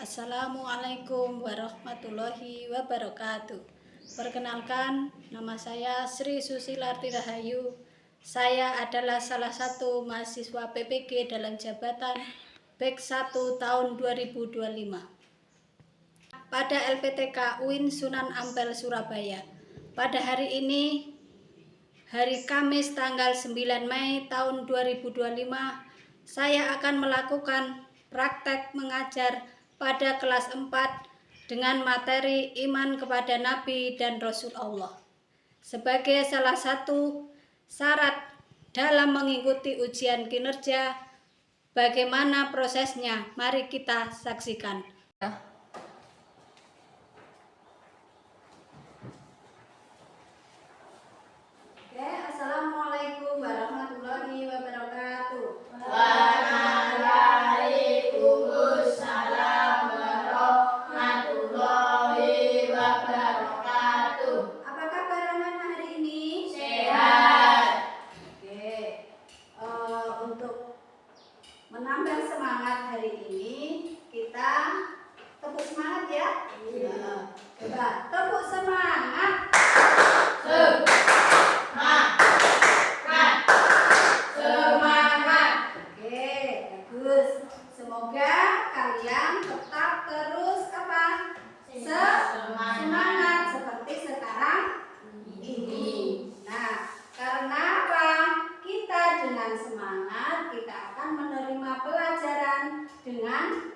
Assalamualaikum warahmatullahi wabarakatuh. Perkenalkan, nama saya Sri Susilarti Rahayu. Saya adalah salah satu mahasiswa PPG dalam jabatan BEK 1 tahun 2025 pada LPTK UIN Sunan Ampel Surabaya. Pada hari ini, hari Kamis tanggal 9 Mei tahun 2025, saya akan melakukan praktek mengajar pada kelas 4 dengan materi iman kepada Nabi dan Rasul Allah. Sebagai salah satu syarat dalam mengikuti ujian kinerja, bagaimana prosesnya? Mari kita saksikan. Assalamualaikum warahmatullahi wabarakatuh. Waalaikumsalam warahmatullahi wabarakatuh. Apa kabar anak-anak hari ini? Sehat. Oke. Untuk menambah semangat hari ini, kita tepuk semangat ya. Coba tepuk semangat. Semangat. Oke, bagus. Semoga kalian tetap terus semangat seperti sekarang ini. Nah, karena apa? Kita dengan semangat, kita akan menerima pelajaran dengan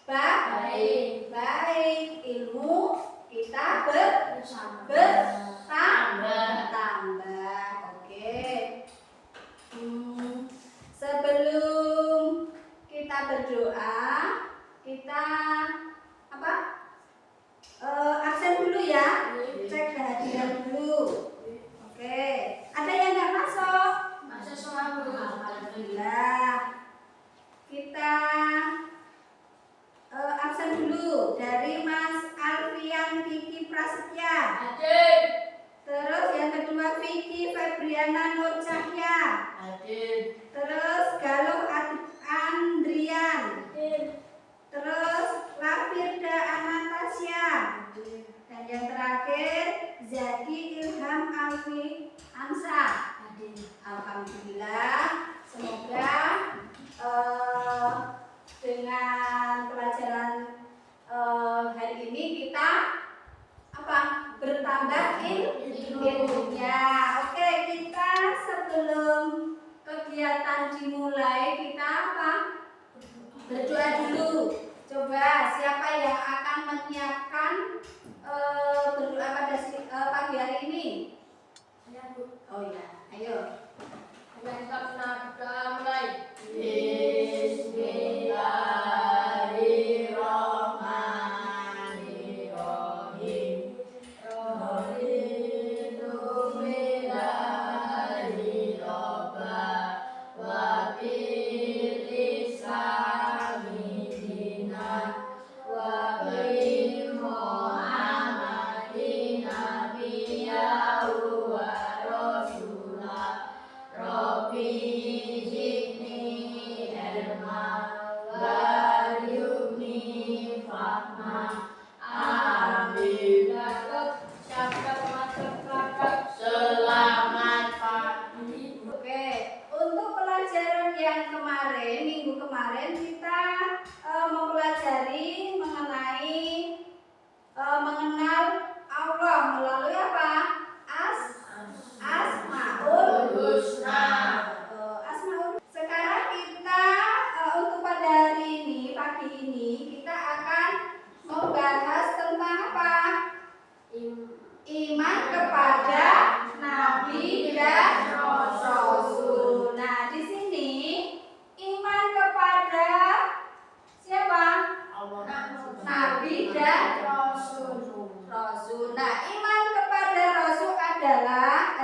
baik. Ilmu kita bertambah. Oke. Sebelum kita berdoa, kita absen dulu ya. Cek kehadiran dulu. Oke. Ada yang nggak masuk? Masuk semua, Bu. Alhamdulillah. Kita absen dulu dari Mas Alfian Kiki Prasetya. Hadir. Terus yang kedua Vicky Febriana Nur Cahya. Hadir. Terus Galuh Andrian. Hadir. Terus Lafirda Anastasia. Dan yang terakhir Zaki Ilham Alfi Ansah. Hadir. Alhamdulillah. Semoga dengan pelajaran hari ini kita bertambah ilmunya. Oke, kita sebelum kegiatan dimulai kita berdoa dulu. Coba siapa yang akan menyiapkan berdoa pada pagi hari ini? Saya, Bu. Oh ya, ayo. Kita berdoa mulai. Selamat pagi. Oke, untuk pelajaran yang kemarin, minggu kemarin kita mempelajari mengenal Allah melalui apa? Asmaul Husna. Sekarang kita untuk pada hari ini, pagi ini kita akan membahas tentang apa? Iman kepada Nabi dan Rasul. Nah, di sini iman kepada siapa? Nabi dan Rasul. Nah, iman kepada Rasul adalah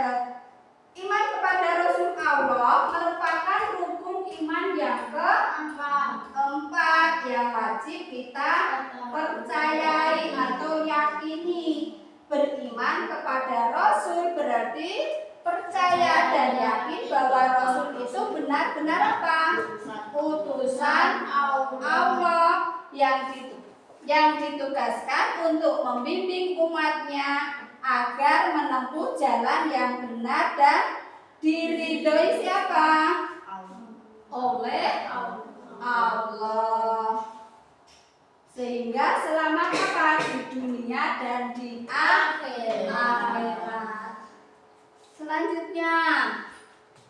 iman kepada Rasul Allah merupakan rukun iman yang keempat yang wajib kita percayai atau yakini. Beriman kepada Rasul berarti percaya dan yakin bahwa Rasul itu benar-benar apa? Utusan Allah yang yang ditugaskan untuk membimbing umatnya agar menempuh jalan yang benar dan diridhoi siapa? Oleh Allah. Sehingga selamat apa? Di dunia dan di akhirat. Selanjutnya,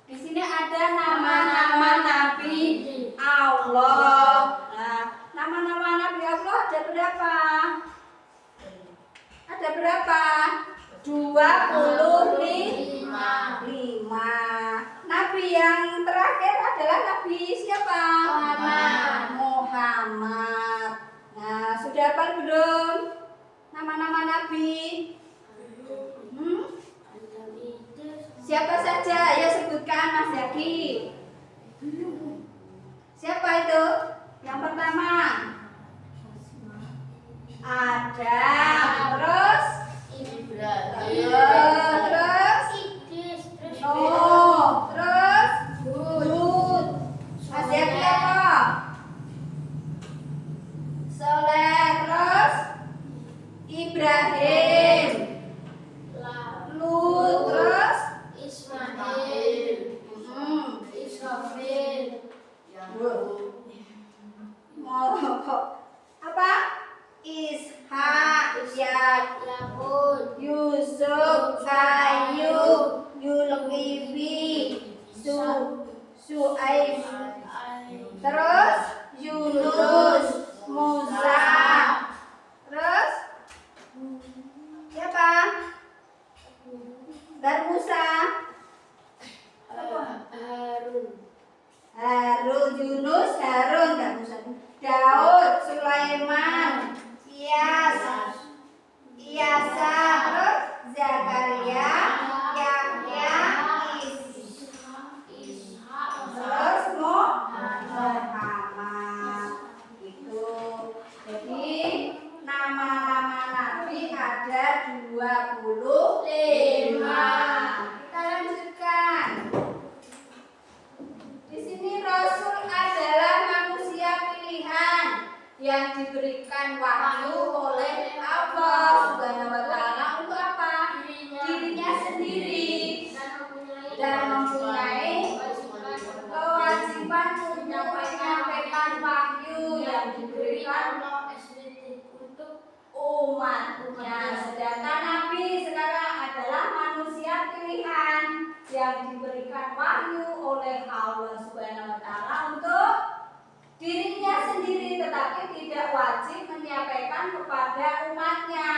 di sini ada nama-nama Nabi Allah. Nah, nama-nama Nabi Allah ada berapa? Ada berapa? 25. Nabi yang terakhir adalah Nabi siapa? Muhammad. Nah, sudah hafal belum nama-nama Nabi? Siapa saja? Ya sebutkan Mas Zaki. Siapa itu? Yang pertama Adam. Terus terus Nuh. Terus Hud. Mas Zaki apa? Soleh. Terus Ibrahim. Lut. Terus apa? Ishak, Yakub, Yusuf, Ayub, Zulkifli, Su'aib, terus Yunus, Musa, terus siapa? Dan Musa, Harun, Yunus, Harun, dan Musa, Daud, Sulaiman, Iasa, terus Zakaria, Yahya, terus Muhammad. Itu. Jadi nama-nama Nabi ada 25. Kita lanjutkan. Di sini Rasul adalah manusia pilihan yang diberikan wahyu oleh Allah Subhanahu wa taala untuk apa? Dirinya sendiri dan mempunyai kewajiban untuk menyampaikan wahyu yang diberikan untuk umatnya. Sedangkan Nabi sekarang adalah manusia pilihan yang diberikan wahyu oleh Allah Subhanahu wa taala untuk dirinya sendiri, tetapi tidak wajib menyampaikan kepada umatnya.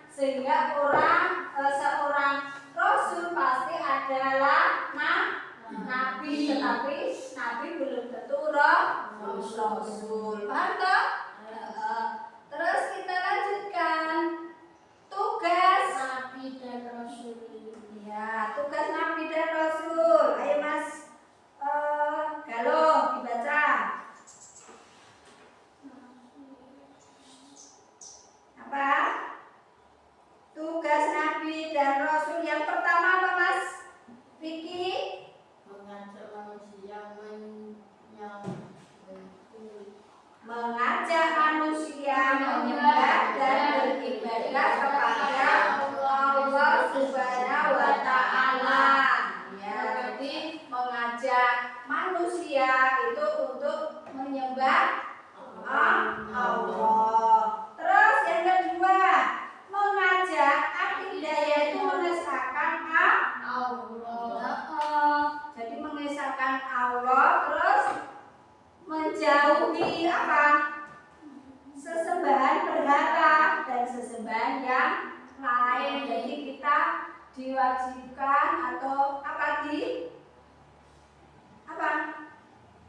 Sehingga seorang rasul pasti adalah nabi, tetapi nabi belum tentu rasul. Paham toh? Terus kita lanjutkan tugas nabi dan rasul. Ya, tugas nabi dan rasul. Ayo Mas Galuh dibaca. Apa? Tugas nabi dan rasul yang pertama apa Mas Vicky? Mengajak manusia menyembah dan beribadah kepada Allah Subhanahu wa taala. Ya, jadi mengajak manusia itu untuk menyembah Allah. Terus yang kedua, mengajak akidah yaitu mengesahkan Allah. Jadi mengesahkan Allah, terus menjauhi apa? Sesembahan berhala dan sesembahan yang lain. Jadi kita diwajibkan atau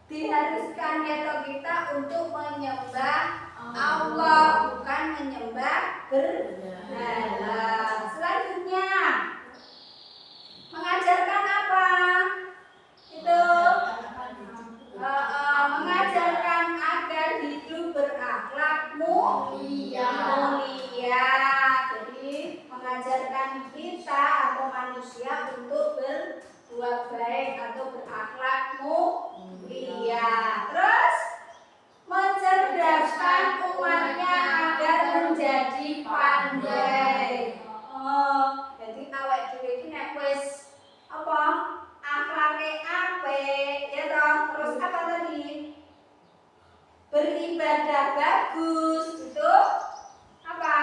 diharuskan atau kita untuk menyembah Allah, bukan menyembah berhala. Selanjutnya mengajarkan apa? Itu mengajarkan agar hidup berakhlak mulia. Jadi mengajarkan kita atau manusia untuk berbuat baik atau berakhlak mulia. Terus mencerdaskan umatnya agar sudah bagus itu apa?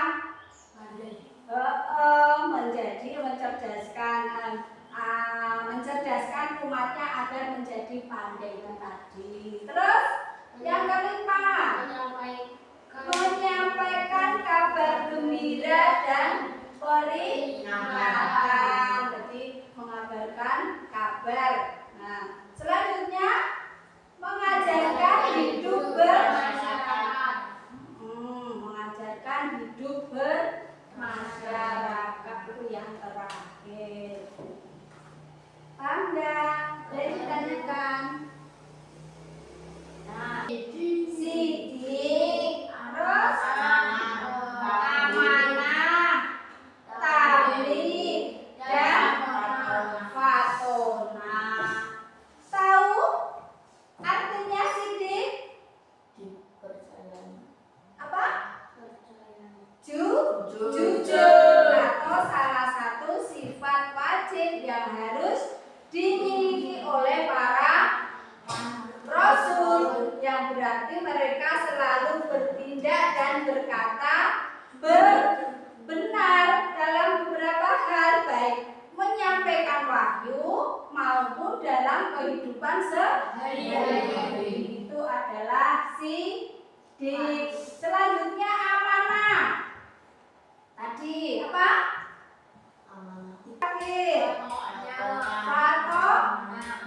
Menjadi mencerdaskan umatnya agar menjadi pandai kan tadi. Terus yang kelima, menyampaikan kabar gembira dan peringatan. Jadi mengabarkan kabar. Nah, selanjutnya mengajarkan hidup bermasyarakat. Mengajarkan hidup bermasyarakat itu yang terakhir. Paham nggak? Boleh ditanyakan. Nah, sidik, terus amanah, tabligh, dan fatona. Tahu artinya sidik? Apa? Jujur atau salah satu sifat wajib yang harus dimiliki oleh para rasul, yang berarti mereka selalu bertindak dan berkata benar dalam beberapa hal, baik menyampaikan wahyu maupun dalam kehidupan sehari-hari. Itu adalah sidik. Selanjutnya amanah. Tadi apa?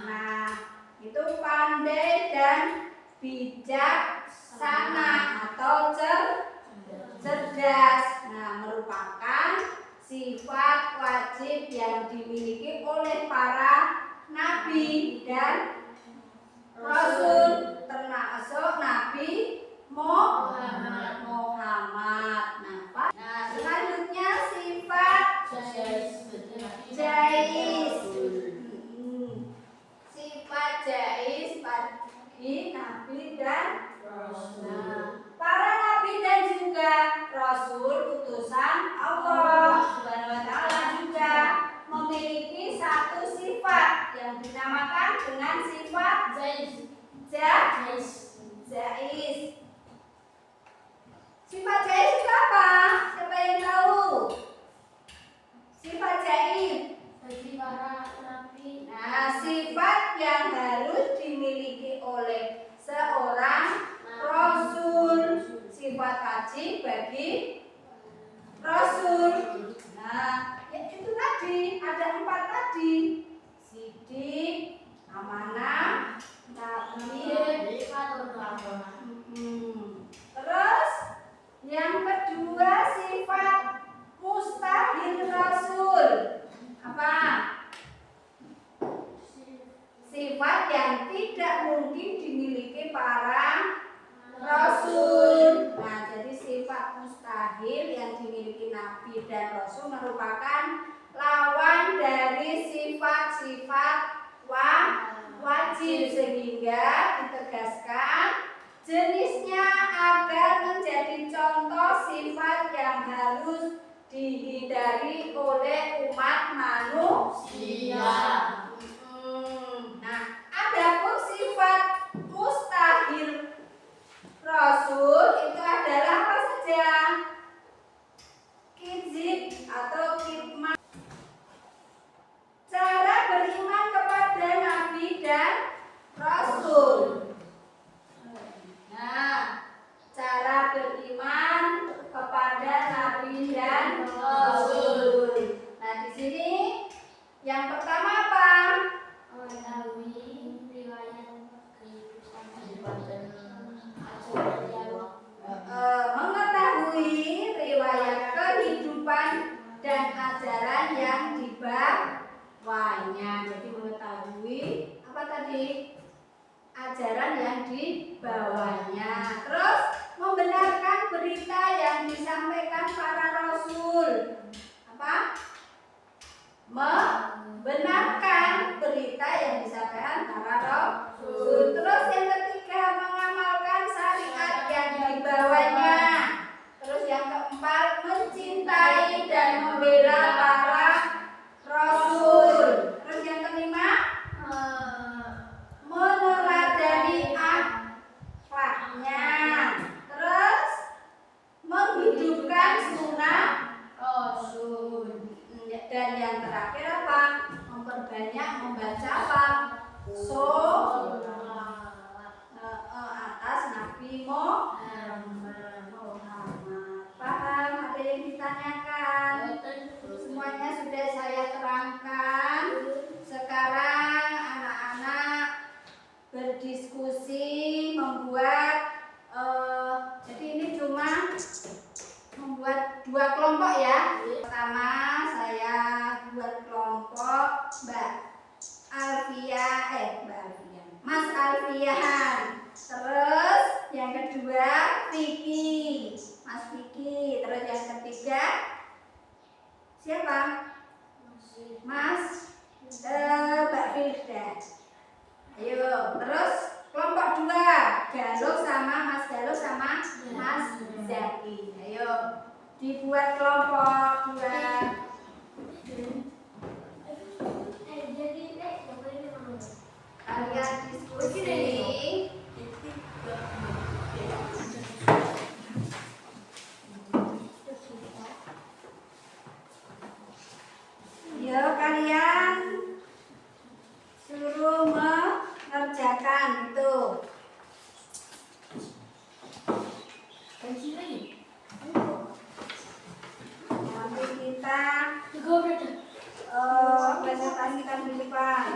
Nah, itu pandai dan bijaksana atau cerdas. Nah, merupakan sifat wajib yang dimiliki oleh para nabi dan rasul, termasuk Nabi Muhammad. Nah, selanjutnya sifat jais. Sifat jais bagi nabi dan para nabi dan juga rasul utusan Allah Subhanahu wa taala juga memiliki satu sifat yang dinamakan dengan sifat jais. Sifat jais itu apa? Siapa yang tahu? Sifat jais bagi para nabi. Nah, sifat yang harus dimiliki oleh seorang rasul, sifat wajib bagi rasul. Nah, ya itu tadi ada 4 tadi: sidik, amanah, tabligh, fatona. Terus yang kedua sifat mustahil rasul. Apa? Sifat yang tidak mungkin dimiliki para rasul. Nah, jadi sifat mustahil yang dimiliki nabi dan rasul merupakan lawan dari sifat-sifat wajib, sehingga ditegaskan jenisnya agar menjadi contoh sifat yang harus dihindari oleh umat manusia. Nah, adapun sifat mustahil rasul itu adalah apa saja? Kizib atau kitman. Cara beriman kepada nabi dan rasul. Nah, cara beriman kepada nabi dan rasul. Nah, di sini yang pertama apa? Mengetahui riwayat kehidupan dan ajaran yang dibawanya. Jadi mengetahui apa tadi? Ajaran yang dibawanya. Terus membenarkan berita yang disampaikan para rasul. Apa? Membenarkan berita yang disampaikan para rasul. Terus yang ketiga, mengamalkan syariat yang dibawanya. Terus yang keempat, mencintai dan membela para rasul. Terus yang kelima, meneladani akhlaknya. dua kelompok ya. Pertama saya buat kelompok Mbak Alfian, Mas Alfian. Terus yang kedua Vicky, Mas Vicky. Terus yang ketiga siapa? Mas Mbak Firda. Ayo, terus kelompok dua Galuh sama Mas Galuh sama Mas Zaki. Ayo dibuat kelompok dua. Kalian diskusi. Yo kalian suruh mengerjakan itu. Nanti kita presentasikan di depan.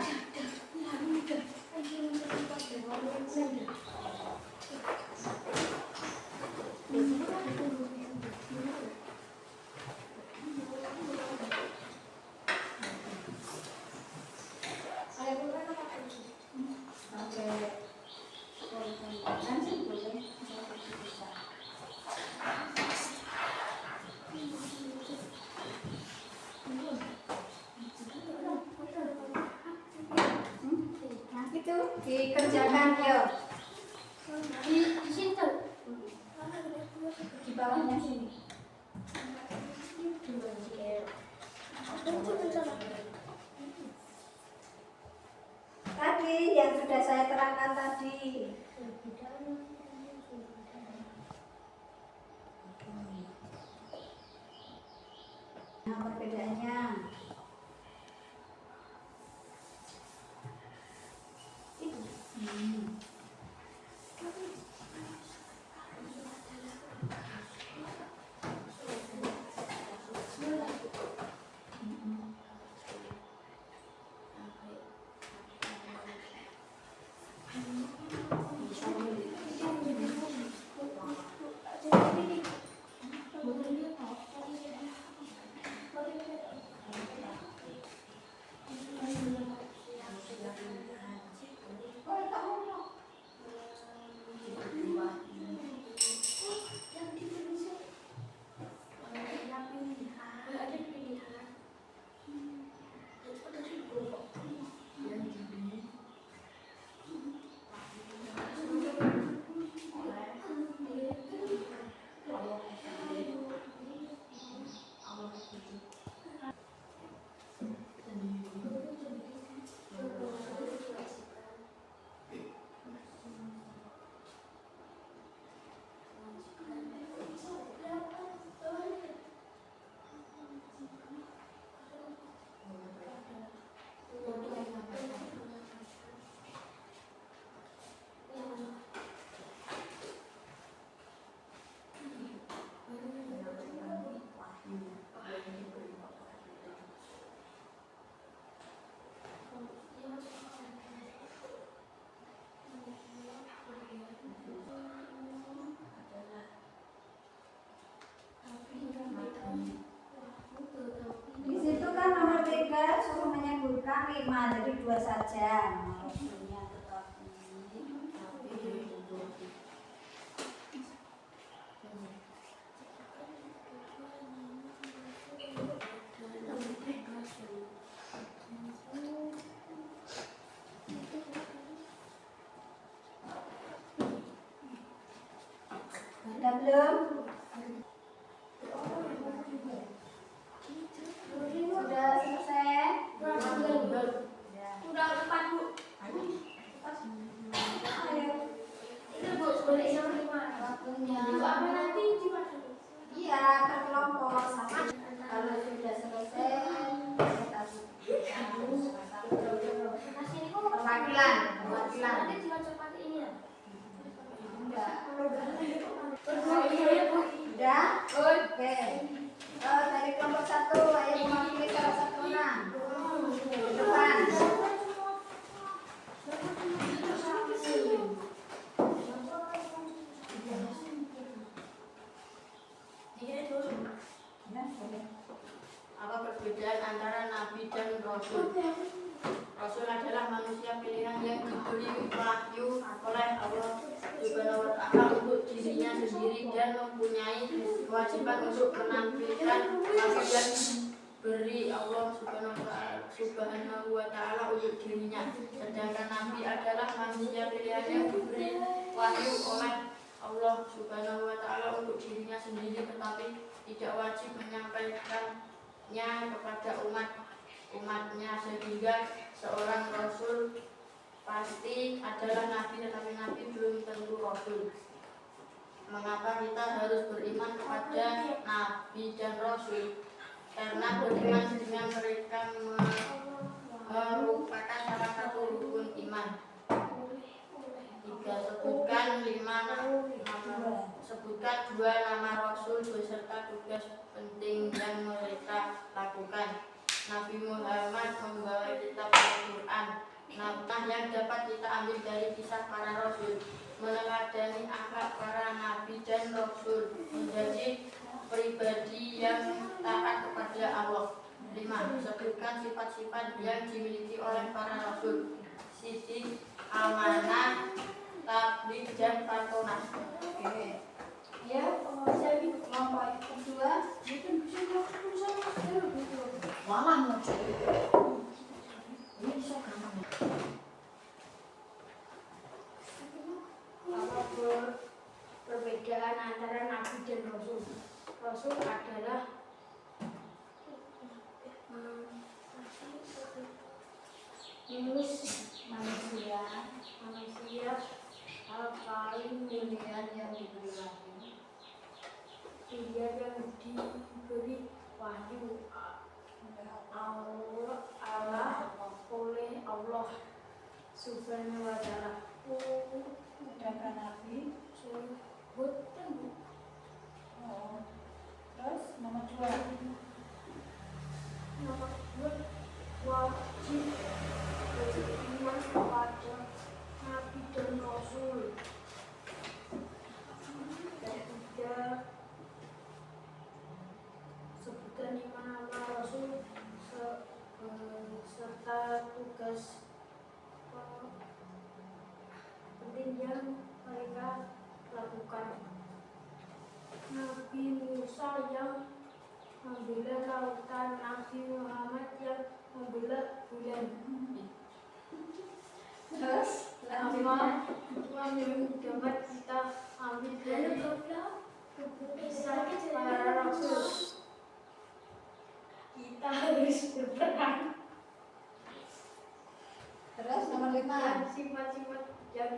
Itu dikerjakan yuk. Di sini tuh. Di bawahnya sini. Tadi yang sudah saya terangkan tadi. Nah, perbedaannya. Di situ kan nomor 3 suruh menyebutkan 5, jadi 2 saja. Maksudnya tetapi ada belum? Sudah selesai? Udah 4, Bu. Ayo. Itu Bu, boleh sama 5. Waktunya. Itu apa nanti gimana, Bu? Iya, berkelompok sama. Kalau sudah selesai, kita perwakilan. Nanti cuma seperti ini ya. Enggak. Iya, Bu. Udah? Oke. Dari kelompok 1, ayo mewakili salah satu orang. Ke depan. Apa perbedaan antara nabi dan rasul? Rasul adalah manusia pilihan yang diberi wahyu oleh Allah Subhanahu wa Ta'ala untuk dirinya sendiri dan mempunyai kewajiban untuk menampilkan apa yang diberi Allah Subhanahu wa Ta'ala untuk dirinya. Sedangkan nabi adalah manusia pilihan yang diberi wahyu oleh Allah Subhanahu wa Ta'ala untuk dirinya sendiri tetapi tidak wajib menyampaikannya kepada umatnya, sehingga seorang rasul pasti adalah nabi tetapi nabi belum tentu rasul. Mengapa kita harus beriman kepada nabi dan rasul? Karena beriman dengan mereka merupakan salah satu rukun iman. Sebutkan dua nama rasul beserta tugas penting yang mereka lakukan. Nabi Muhammad membawa kitab Al-Quran, nah yang dapat kita ambil dari kisah para rasul, meneladani akhlak para nabi dan rasul, menjadi pribadi yang taat kepada Allah. 5. Sebutkan sifat-sifat yang dimiliki oleh para rasul: siddiq, amanah, tabligh, dan fatonah. Oke. Ya, jadi kelompok kedua malah mau ini bisa gampang. Apa perbedaan antara nabi dan rasul? Rasul adalah manusia paling mulia yang diberi wahyu. Dia yang diberi wahyu Allah oleh Allah Subhanahu wa Ta'ala. Sedangkan nabi terus nomor 2 wajib beriman kepada nabi dan rasul. Dan 3, sebutan 5 nama rasul serta tugas penting yang mereka lakukan. Nabi Musa yang membelah lautan, Nabi Muhammad yang membelah bulan. terus Nama yang dapat kita ambil dari kisah para rasul. Kita harus berperang. terus nomor 5 Dan sifat-sifat yang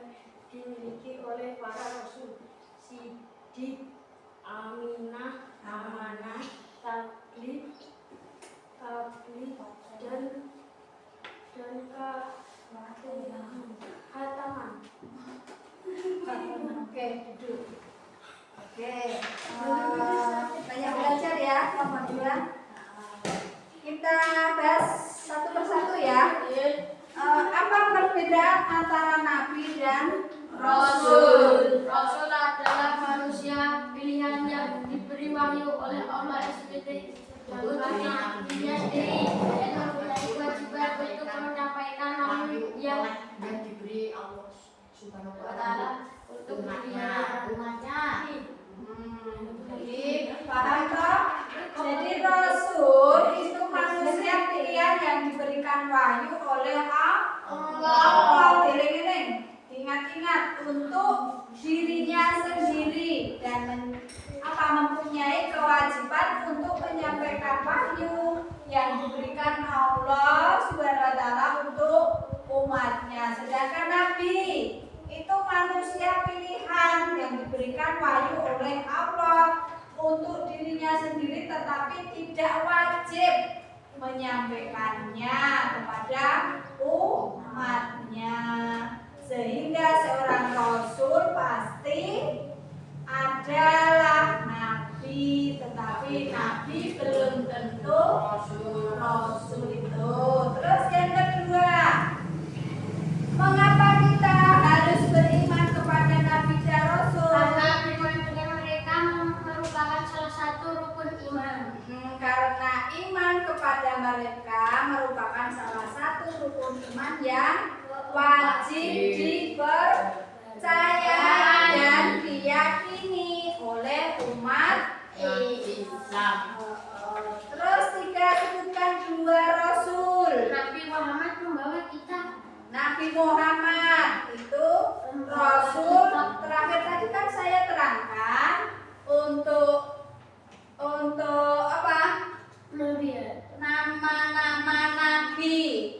dimiliki oleh para rasul: siddiq, aminah, amanah, tabligh, dan khataman. Oke, duduk. Oke, banyak belajar ya nomor 2. Kita bahas satu persatu ya. Apa perbedaan antara nabi dan rasul? Rasul adalah manusia pilihan yang diberi wahyu oleh Allah SWT untuk dirinya sendiri dan mempunyai kewajiban untuk menyampaikan wahyu yang diberi Allah Subhanahu wa Ta'ala Ta'ala untuk umatnya. Jadi paham toh? Jadi rasul itu manusia pilihan yang diberikan wahyu oleh Allah. Dieling-eling, ingat-ingat, untuk dirinya sendiri dan mempunyai kewajiban untuk menyampaikan wahyu yang diberikan Allah Subhanahu wa Ta'ala untuk umatnya. Sedangkan nabi itu manusia pilihan yang diberikan wahyu oleh Allah untuk dirinya sendiri tetapi tidak wajib menyampaikannya kepada umatnya. Sehingga seorang rasul pasti adalah nabi, tetapi nabi belum tentu rasul itu. Terus yang kedua, mengapa kita harus beriman kepada nabi dan rasul? karena beriman dengan mereka merupakan salah satu rukun iman. kepada mereka merupakan salah satu rukun iman yang wajib dipercaya dan diyakini oleh umat Islam. Terus 3, sebutkan 2 rasul. Nabi Muhammad membawa kita. Nabi Muhammad itu rasul. Terakhir tadi kan saya terangkan untuk apa? Nabi. Nama-nama nabi.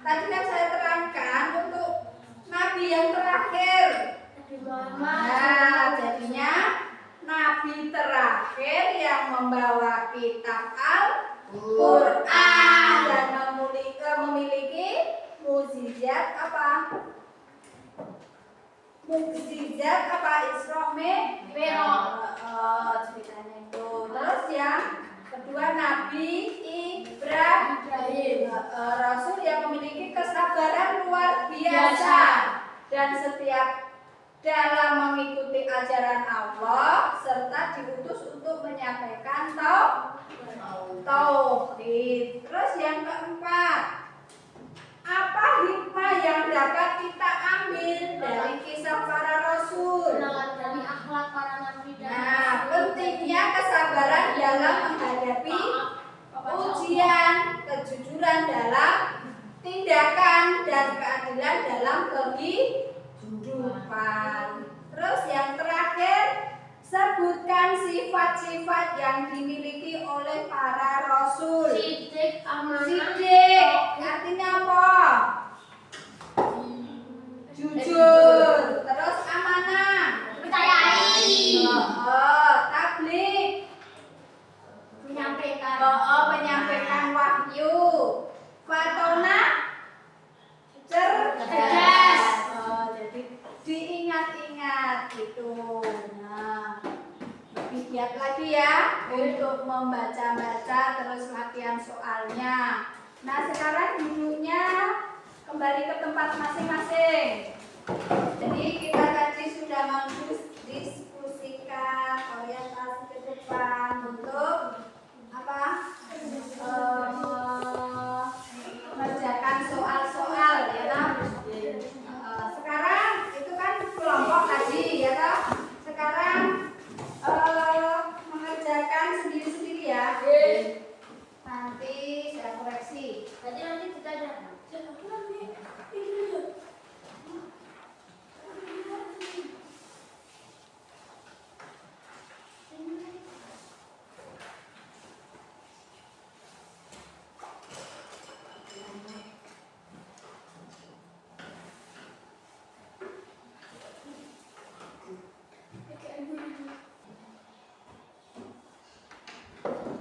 Tadi kan saya terangkan untuk nabi yang terakhir. Nabi Muhammad. Nah, jadinya nabi terakhir yang membawa kitab Al-Quran dan memiliki mukjizat apa? Mukjizat apa? Isra Mi'raj. Ceritanya itu. Terus yang kedua Nabi Ibrahim, rasul yang memiliki kesabaran luar biasa dan setiap dalam mengikuti ajaran Allah serta diutus untuk menyampaikan tauhid. Terus yang keempat, apa hikmah yang dapat kita ambil dari kisah para rasul? Meneladani akhlak para nabi dan Nah, pentingnya kesabaran dalam menghadapi ujian, kejujuran dalam tindakan dan keadilan dalam kehidupan. Terus yang terakhir, sebutkan sifat-sifat yang dimiliki oleh para rasul. sidik, amanah, Sidik artinya apa? Jujur. Terus amanah. percayai, Tabligh. menyampaikan, Menyampaikan wahyu. Fatona. cerdas. Jadi diingat-ingat gitu. Nah, lebih giat lagi ya untuk membaca-baca terus latihan soalnya. Nah, sekarang duduknya kembali ke tempat masing-masing. Jadi kita tadi sudah mendiskusikan orientasi ke depan untuk apa? Mengerjakan soal-soal ya toh. Sekarang itu kan kelompok tadi ya toh. Sekarang mengerjakan sendiri-sendiri ya. Nanti saya koreksi. Nanti kita ada.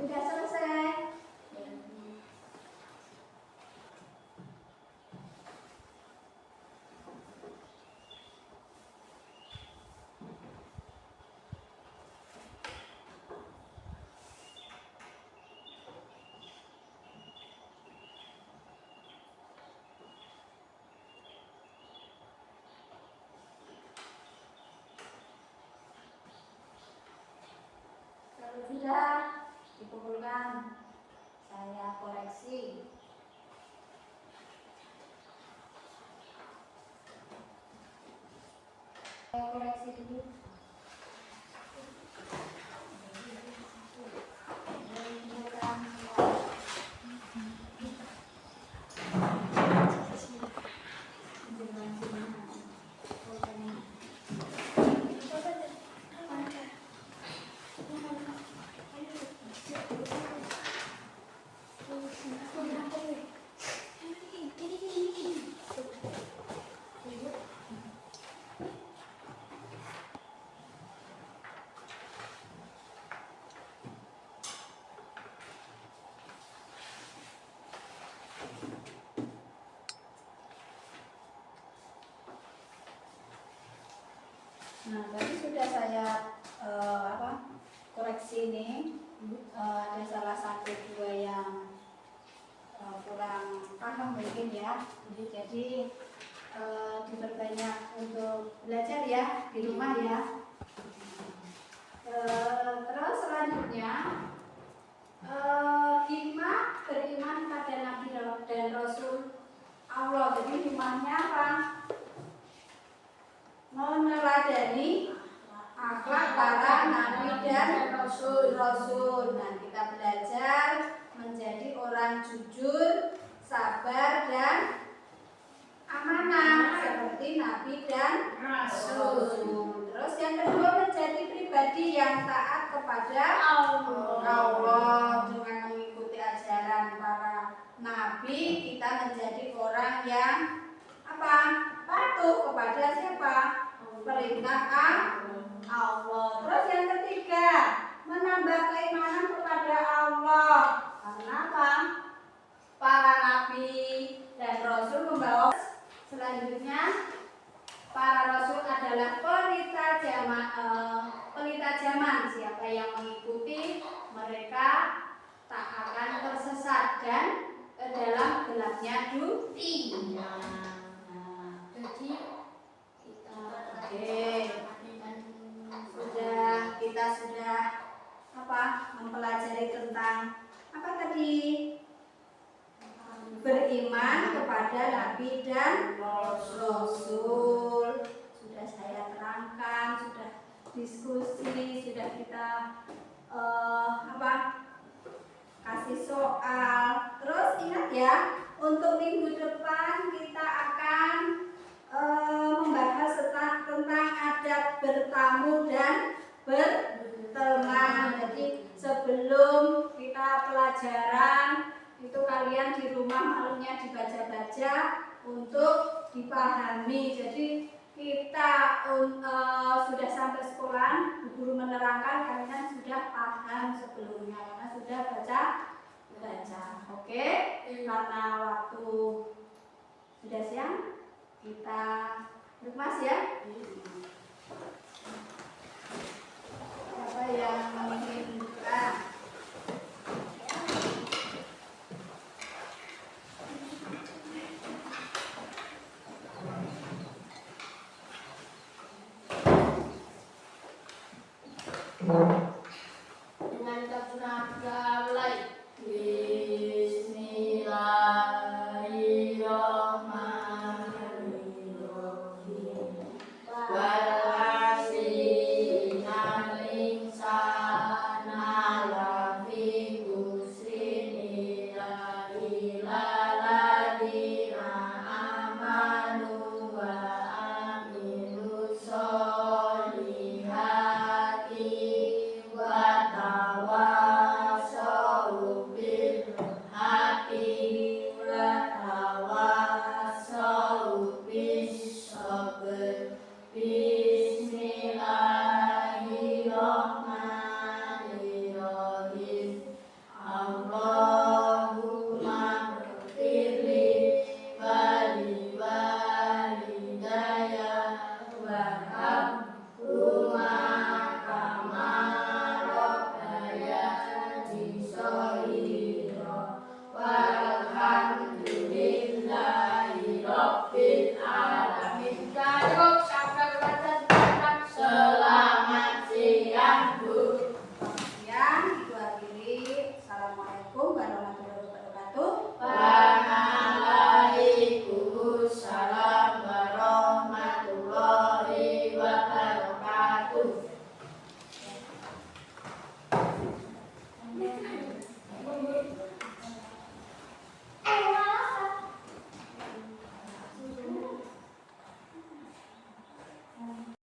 Sudah selesai. Kalau sudah dikumpulkan, saya koreksi. Saya koreksi dulu. Nah, tadi sudah saya koreksi ini. Ada salah satu dua yang kurang paham mungkin ya. Jadi diperbanyak untuk belajar ya di rumah ya. Terus selanjutnya hikmah Rasul. Nah, kita belajar menjadi orang jujur, sabar, dan amanah seperti Nabi dan Rasul. Terus yang kedua, menjadi pribadi yang taat kepada Allah dengan mengikuti ajaran para nabi. Kita menjadi orang yang apa? Patuh kepada siapa? Perintah Allah. Terus yang ketiga, menambah keimanan kepada Allah. Karena apa? Para nabi dan rasul membawa. Selanjutnya, para rasul adalah pelita zaman. Siapa yang mengikuti mereka tak akan tersesat dan ke dalam gelapnya dunia. Jadi kita sudah mempelajari tentang apa tadi? Beriman kepada Nabi dan Rasul. Sudah saya terangkan, sudah diskusi, sudah kita kasih soal. Terus ingat ya, untuk minggu depan kita akan membahas tentang adab bertamu dan berteman. Jadi sebelum kita pelajaran itu kalian di rumah malunya dibaca-baca untuk dipahami. Jadi kita sudah sampai sekolah, guru menerangkan, kalian sudah paham sebelumnya karena sudah baca. Oke? Karena waktu sudah siang, kita lepas ya. Siapa yang ingin buka? Thank you.